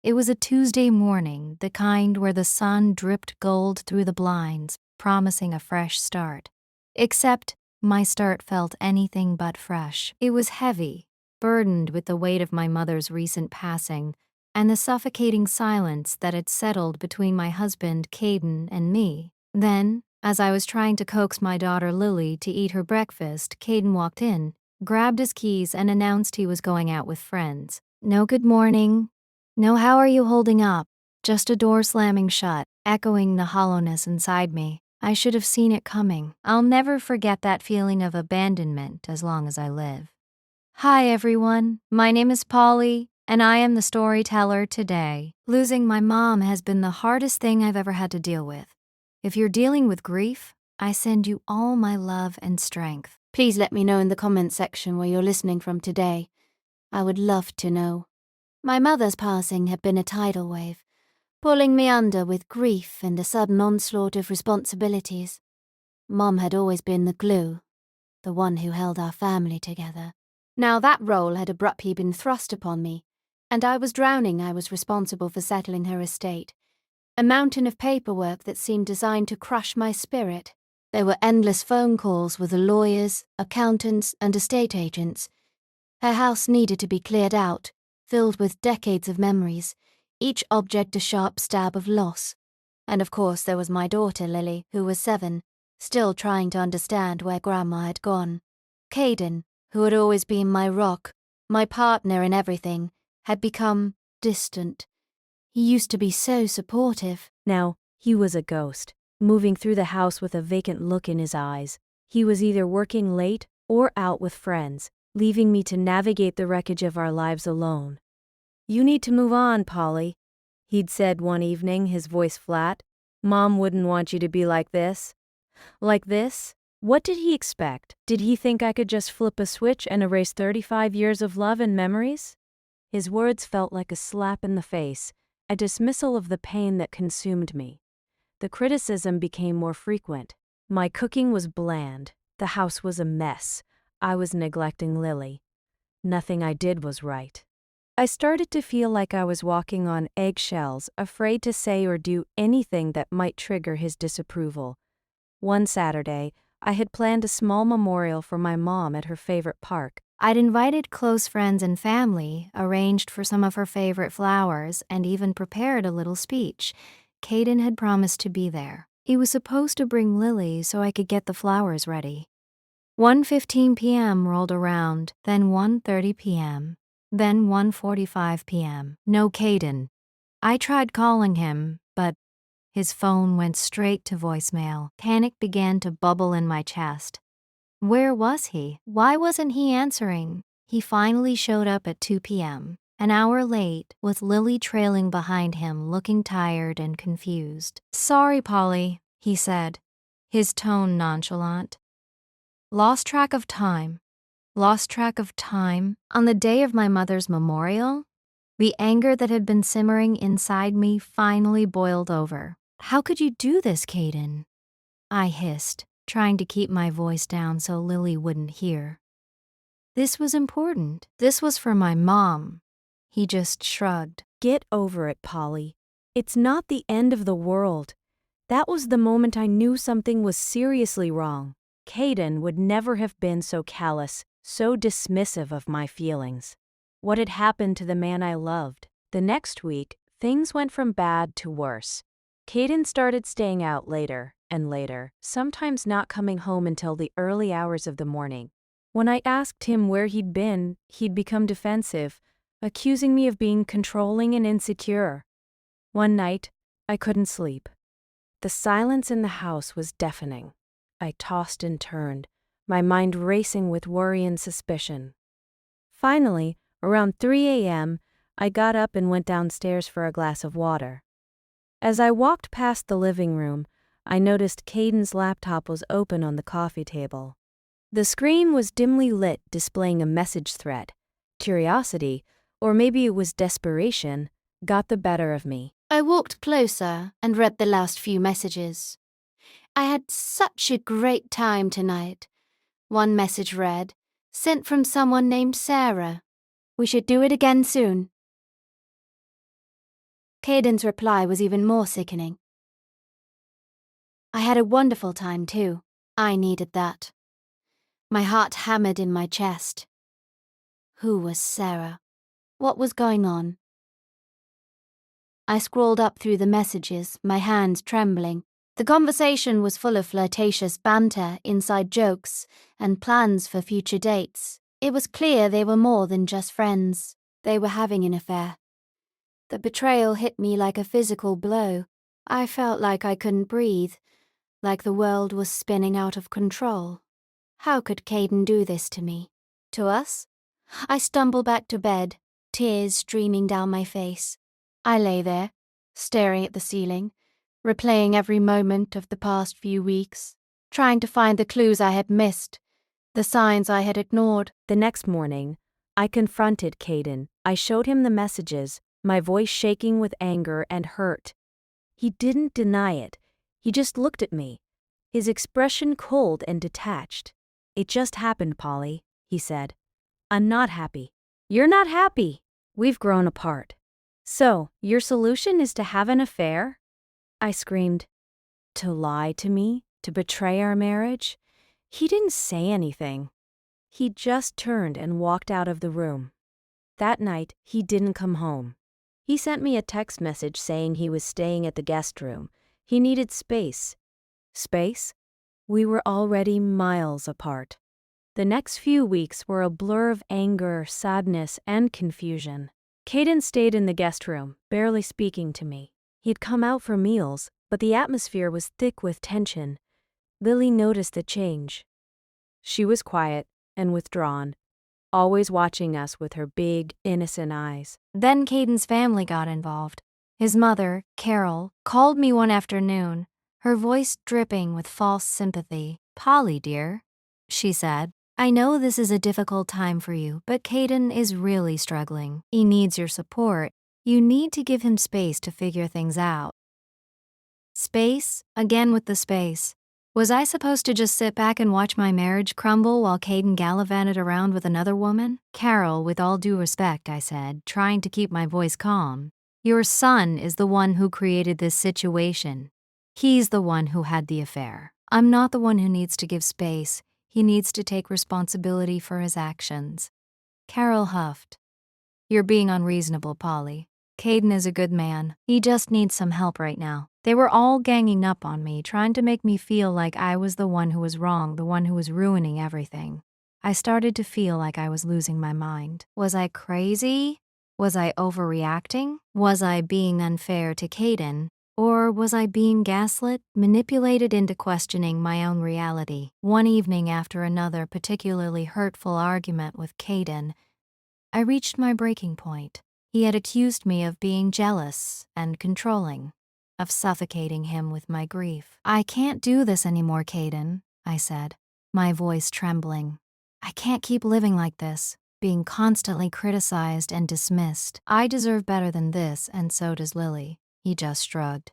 It was a Tuesday morning, the kind where the sun dripped gold through the blinds, promising a fresh start. Except my start felt anything but fresh. It was heavy, burdened with the weight of my mother's recent passing and the suffocating silence that had settled between my husband, Kaden, and me. Then, as I was trying to coax my daughter Lily to eat her breakfast, Kaden walked in, grabbed his keys, and announced he was going out with friends. No good morning. No how are you holding up. Just a door slamming shut, echoing the hollowness inside me. I should have seen it coming. I'll never forget that feeling of abandonment as long as I live. Hi everyone, my name is Polly, and I am the storyteller today. Losing my mom has been the hardest thing I've ever had to deal with. If you're dealing with grief, I send you all my love and strength. Please let me know in the comments section where you're listening from today. I would love to know. My mother's passing had been a tidal wave, pulling me under with grief and a sudden onslaught of responsibilities. Mom had always been the glue, the one who held our family together. Now that role had abruptly been thrust upon me, and I was drowning. I was responsible for settling her estate, a mountain of paperwork that seemed designed to crush my spirit. There were endless phone calls with the lawyers, accountants, and estate agents. Her house needed to be cleared out, filled with decades of memories, each object a sharp stab of loss. And of course there was my daughter Lily, who was 7, still trying to understand where Grandma had gone. Kaden, who had always been my rock, my partner in everything, had become distant. He used to be so supportive. Now, he was a ghost, moving through the house with a vacant look in his eyes. He was either working late or out with friends, leaving me to navigate the wreckage of our lives alone. "You need to move on, Polly," he'd said one evening, his voice flat. "Mom wouldn't want you to be like this." Like this? What did he expect? Did he think I could just flip a switch and erase 35 years of love and memories? His words felt like a slap in the face, a dismissal of the pain that consumed me. The criticism became more frequent. My cooking was bland. The house was a mess. I was neglecting Lily. Nothing I did was right. I started to feel like I was walking on eggshells, afraid to say or do anything that might trigger his disapproval. One Saturday, I had planned a small memorial for my mom at her favorite park. I'd invited close friends and family, arranged for some of her favorite flowers, and even prepared a little speech. Kaden had promised to be there. He was supposed to bring Lily so I could get the flowers ready. 1:15 p.m. rolled around, then 1:30 p.m., then 1:45 p.m. No Kaden. I tried calling him, but his phone went straight to voicemail. Panic began to bubble in my chest. Where was he? Why wasn't he answering? He finally showed up at 2 p.m., an hour late, with Lily trailing behind him, looking tired and confused. "Sorry, Polly," he said, his tone nonchalant. Lost track of time. Lost track of time? On the day of my mother's memorial? The anger that had been simmering inside me finally boiled over. "How could you do this, Kaden?" I hissed, trying to keep my voice down so Lily wouldn't hear. This was important. This was for my mom. He just shrugged. "Get over it, Polly. It's not the end of the world." That was the moment I knew something was seriously wrong. Kaden would never have been so callous, so dismissive of my feelings. What had happened to the man I loved? The next week, things went from bad to worse. Kaden started staying out later and later, sometimes not coming home until the early hours of the morning. When I asked him where he'd been, he'd become defensive, accusing me of being controlling and insecure. One night, I couldn't sleep. The silence in the house was deafening. I tossed and turned, my mind racing with worry and suspicion. Finally, around 3 a.m., I got up and went downstairs for a glass of water. As I walked past the living room, I noticed Kaden's laptop was open on the coffee table. The screen was dimly lit, displaying a message thread. Curiosity, or maybe it was desperation, got the better of me. I walked closer and read the last few messages. I had such a great time tonight. One message read, "Sent from someone named Sarah. We should do it again soon." Kaden's reply was even more sickening. I had a wonderful time too. I needed that. My heart hammered in my chest. Who was Sarah? What was going on? I scrolled up through the messages, my hands trembling. The conversation was full of flirtatious banter, inside jokes, and plans for future dates. It was clear they were more than just friends. They were having an affair. The betrayal hit me like a physical blow. I felt like I couldn't breathe, like the world was spinning out of control. How could Kaden do this to me? To us? I stumbled back to bed, tears streaming down my face. I lay there, staring at the ceiling, replaying every moment of the past few weeks, trying to find the clues I had missed, the signs I had ignored. The next morning, I confronted Kaden. I showed him the messages, my voice shaking with anger and hurt. He didn't deny it. He just looked at me, his expression cold and detached. It just happened, Polly, he said. I'm not happy. You're not happy. We've grown apart. So, your solution is to have an affair? I screamed. To lie to me? To betray our marriage? He didn't say anything. He just turned and walked out of the room. That night, he didn't come home. He sent me a text message saying he was staying at the guest room. He needed space. Space? We were already miles apart. The next few weeks were a blur of anger, sadness, and confusion. Kaden stayed in the guest room, barely speaking to me. He'd come out for meals, but the atmosphere was thick with tension. Lily noticed the change. She was quiet and withdrawn, always watching us with her big, innocent eyes. Then Caden's family got involved. His mother, Carol, called me one afternoon, her voice dripping with false sympathy. "Polly, dear," she said, "I know this is a difficult time for you, but Kaden is really struggling. He needs your support. You need to give him space to figure things out." Space? Again with the space. Was I supposed to just sit back and watch my marriage crumble while Kaden gallivanted around with another woman? "Carol, with all due respect," I said, trying to keep my voice calm, "your son is the one who created this situation. He's the one who had the affair. I'm not the one who needs to give space. He needs to take responsibility for his actions." Carol huffed. "You're being unreasonable, Polly. Kaden is a good man. He just needs some help right now." They were all ganging up on me, trying to make me feel like I was the one who was wrong, the one who was ruining everything. I started to feel like I was losing my mind. Was I crazy? Was I overreacting? Was I being unfair to Kaden? Or was I being gaslit, manipulated into questioning my own reality? One evening after another particularly hurtful argument with Kaden, I reached my breaking point. He had accused me of being jealous and controlling, of suffocating him with my grief. "I can't do this anymore, Kaden," I said, my voice trembling. "I can't keep living like this, being constantly criticized and dismissed. I deserve better than this, and so does Lily." He just shrugged.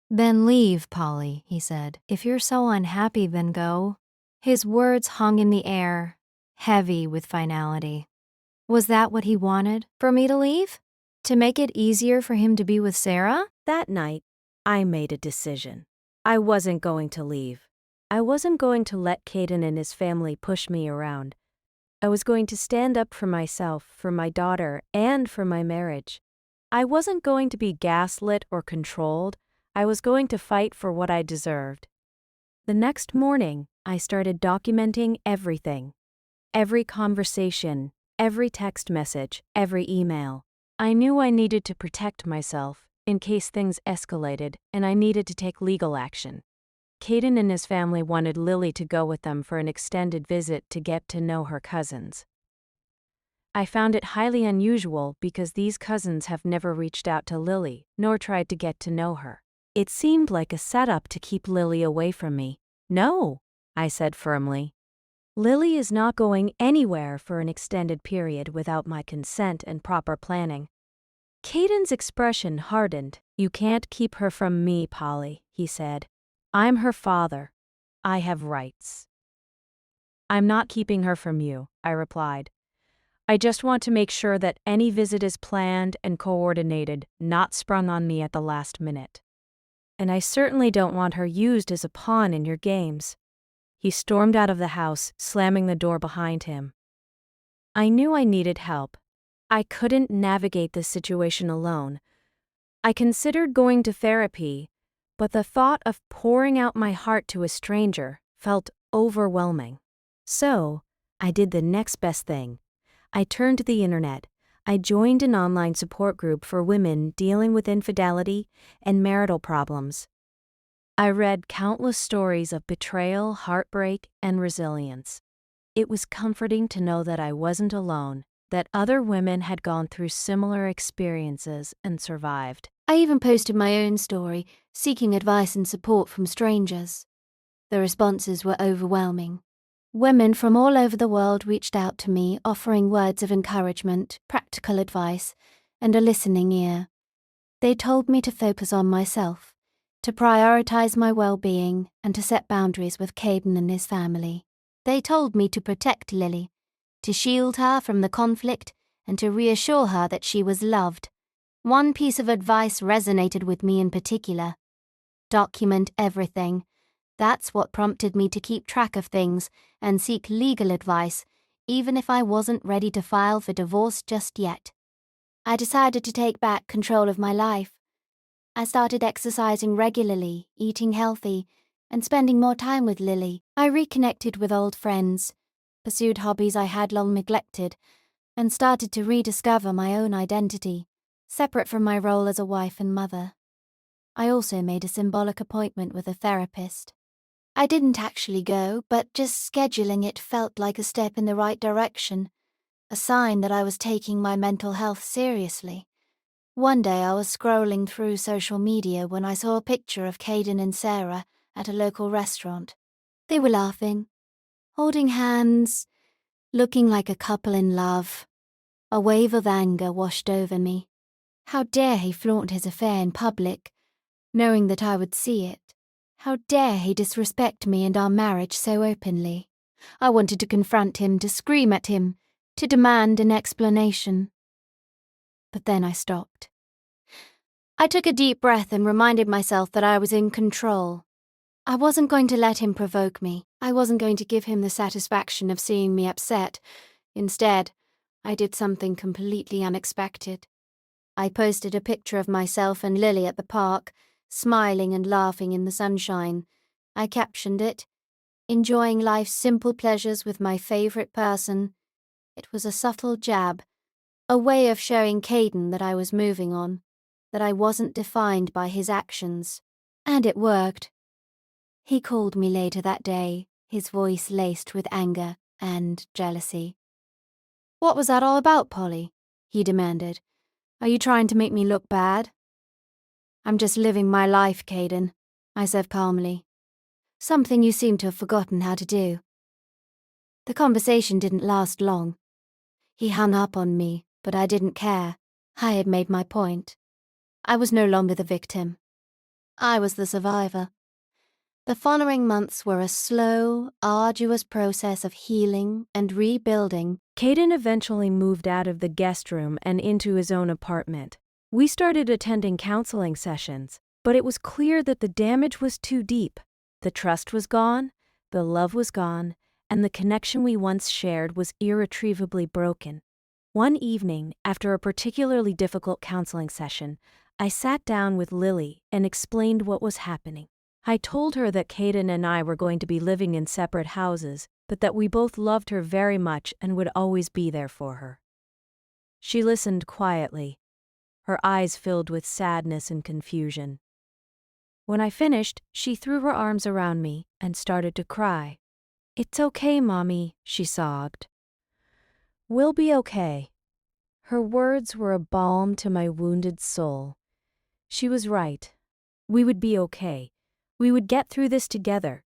"Then leave, Polly," he said. "If you're so unhappy, then go." His words hung in the air, heavy with finality. Was that what he wanted? For me to leave? To make it easier for him to be with Sarah? That night, I made a decision. I wasn't going to leave. I wasn't going to let Kaden and his family push me around. I was going to stand up for myself, for my daughter, and for my marriage. I wasn't going to be gaslit or controlled. I was going to fight for what I deserved. The next morning, I started documenting everything. Every conversation, every text message, every email. I knew I needed to protect myself in case things escalated, and I needed to take legal action. Kaden and his family wanted Lily to go with them for an extended visit to get to know her cousins. I found it highly unusual because these cousins have never reached out to Lily, nor tried to get to know her. It seemed like a setup to keep Lily away from me. "No," I said firmly. "Lily is not going anywhere for an extended period without my consent and proper planning." Kaden's expression hardened. "You can't keep her from me, Polly," he said. "I'm her father. I have rights." "I'm not keeping her from you," I replied. I just want to make sure that any visit is planned and coordinated, not sprung on me at the last minute. And I certainly don't want her used as a pawn in your games." He stormed out of the house, slamming the door behind him. I knew I needed help. I couldn't navigate this situation alone. I considered going to therapy, but the thought of pouring out my heart to a stranger felt overwhelming. So, I did the next best thing. I turned to the internet. I joined an online support group for women dealing with infidelity and marital problems. I read countless stories of betrayal, heartbreak, and resilience. It was comforting to know that I wasn't alone, that other women had gone through similar experiences and survived. I even posted my own story, seeking advice and support from strangers. The responses were overwhelming. Women from all over the world reached out to me, offering words of encouragement, practical advice, and a listening ear. They told me to focus on myself, to prioritize my well-being, and to set boundaries with Kaden and his family. They told me to protect Lily, to shield her from the conflict, and to reassure her that she was loved. One piece of advice resonated with me in particular. Document everything. That's what prompted me to keep track of things and seek legal advice, even if I wasn't ready to file for divorce just yet. I decided to take back control of my life. I started exercising regularly, eating healthy, and spending more time with Lily. I reconnected with old friends, pursued hobbies I had long neglected, and started to rediscover my own identity, separate from my role as a wife and mother. I also made a symbolic appointment with a therapist. I didn't actually go, but just scheduling it felt like a step in the right direction, a sign that I was taking my mental health seriously. One day I was scrolling through social media when I saw a picture of Kaden and Sarah at a local restaurant. They were laughing, holding hands, looking like a couple in love. A wave of anger washed over me. How dare he flaunt his affair in public, knowing that I would see it? How dare he disrespect me and our marriage so openly? I wanted to confront him, to scream at him, to demand an explanation. But then I stopped. I took a deep breath and reminded myself that I was in control. I wasn't going to let him provoke me. I wasn't going to give him the satisfaction of seeing me upset. Instead, I did something completely unexpected. I posted a picture of myself and Lily at the park, smiling and laughing in the sunshine. I captioned it, "Enjoying life's simple pleasures with my favourite person." It was a subtle jab, a way of showing Kaden that I was moving on, that I wasn't defined by his actions. And it worked. He called me later that day, his voice laced with anger and jealousy. "What was that all about, Polly?" he demanded. "Are you trying to make me look bad?" "I'm just living my life, Kaden," I said calmly. "Something you seem to have forgotten how to do." The conversation didn't last long. He hung up on me, but I didn't care. I had made my point. I was no longer the victim. I was the survivor. The following months were a slow, arduous process of healing and rebuilding. Kaden eventually moved out of the guest room and into his own apartment. We started attending counseling sessions, but it was clear that the damage was too deep. The trust was gone, the love was gone, and the connection we once shared was irretrievably broken. One evening, after a particularly difficult counseling session, I sat down with Lily and explained what was happening. I told her that Kaden and I were going to be living in separate houses, but that we both loved her very much and would always be there for her. She listened quietly, her eyes filled with sadness and confusion. When I finished, she threw her arms around me and started to cry. "It's okay, Mommy," she sobbed. "We'll be okay." Her words were a balm to my wounded soul. She was right. We would be okay. We would get through this together.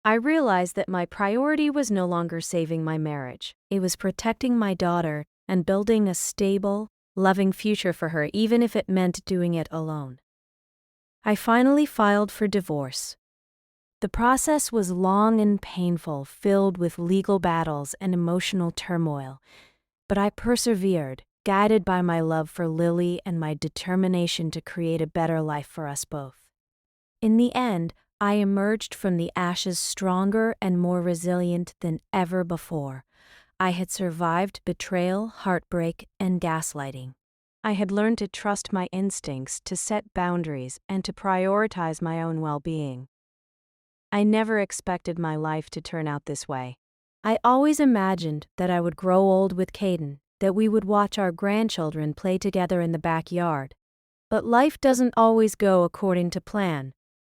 I realized that my priority was no longer saving my marriage. It was protecting my daughter and building a stable, loving future for her, even if it meant doing it alone. I finally filed for divorce. The process was long and painful, filled with legal battles and emotional turmoil. But I persevered, guided by my love for Lily and my determination to create a better life for us both. In the end, I emerged from the ashes stronger and more resilient than ever before. I had survived betrayal, heartbreak, and gaslighting. I had learned to trust my instincts, to set boundaries, and to prioritize my own well-being. I never expected my life to turn out this way. I always imagined that I would grow old with Kaden, that we would watch our grandchildren play together in the backyard. But life doesn't always go according to plan.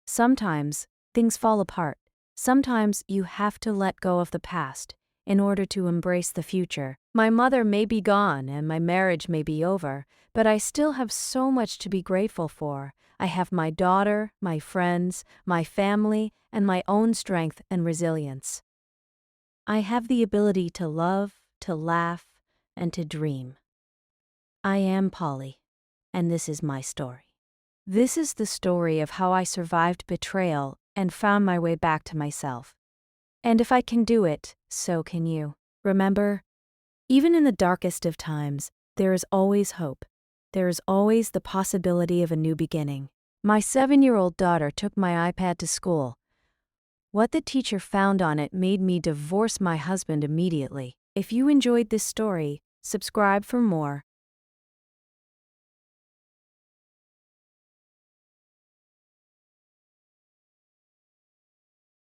Sometimes things fall apart. Sometimes you have to let go of the past in order to embrace the future. My mother may be gone and my marriage may be over, but I still have so much to be grateful for. I have my daughter, my friends, my family, and my own strength and resilience. I have the ability to love, to laugh, and to dream. I am Polly, and this is my story. This is the story of how I survived betrayal and found my way back to myself. And if I can do it, so can you. Remember, even in the darkest of times, there is always hope. There is always the possibility of a new beginning. My 7-year-old daughter took my iPad to school. What the teacher found on it made me divorce my husband immediately. If you enjoyed this story, subscribe for more